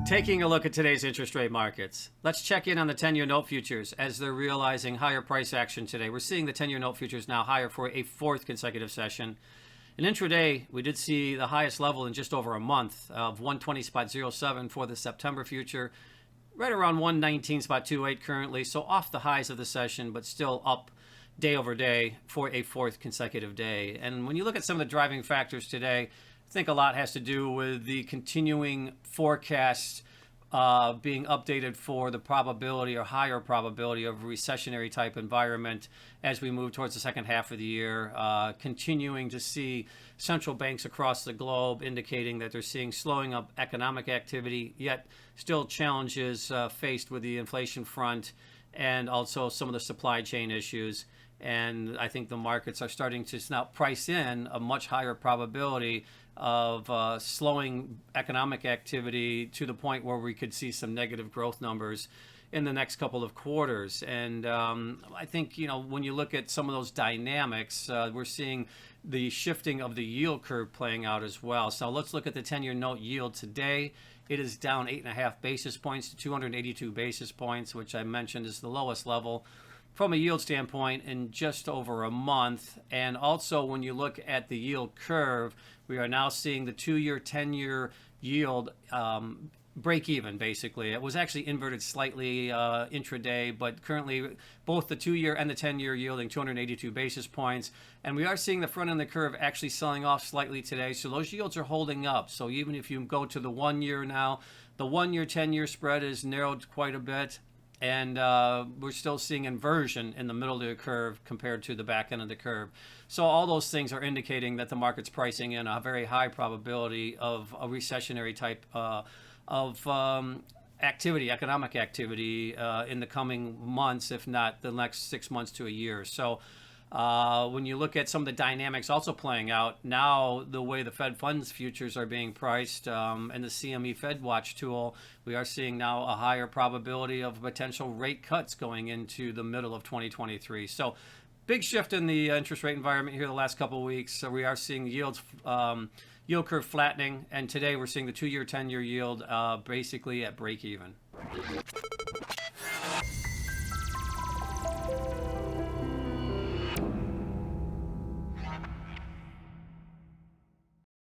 Taking a look at today's interest rate markets, let's check in on the 10-year note futures as they're realizing higher price action today. We're seeing the 10-year note futures now higher for a fourth consecutive session. In intraday, we did see the highest level in just over a month of 120.07 for the September future, right around 119.28 currently, so off the highs of the session, but still up day over day for a fourth consecutive day. And when you look at some of the driving factors today, I think a lot has to do with the continuing forecast being updated for the probability or higher probability of a recessionary type environment as we move towards the second half of the year, continuing to see central banks across the globe indicating that they're seeing slowing up economic activity, yet still challenges faced with the inflation front and also some of the supply chain issues. And I think the markets are starting to now price in a much higher probability of slowing economic activity to the point where we could see some negative growth numbers in the next couple of quarters. And I think, when you look at some of those dynamics, we're seeing the shifting of the yield curve playing out as well. So let's look at the 10-year note yield today. It is down 8.5 basis points to 282 basis points, which I mentioned is the lowest level from a yield standpoint in just over a month. And also when you look at the yield curve, we are now seeing the 2-year, 10-year yield break even, basically. It was actually inverted slightly intraday, but currently both the 2-year and the 10-year yielding 282 basis points. And we are seeing the front end of the curve actually selling off slightly today. So those yields are holding up. So even if you go to the 1 year now, the 1-year, 10-year spread is narrowed quite a bit. And we're still seeing inversion in the middle of the curve compared to the back end of the curve. So all those things are indicating that the market's pricing in a very high probability of a recessionary type of activity, economic activity in the coming months, if not the next 6 months to a year. So when you look at some of the dynamics also playing out, now the way the Fed funds futures are being priced and the CME Fed Watch tool, we are seeing now a higher probability of potential rate cuts going into the middle of 2023. So big shift in the interest rate environment here the last couple of weeks. So we are seeing yields, yield curve flattening, and today we're seeing the 2-year, 10-year yield basically at break even.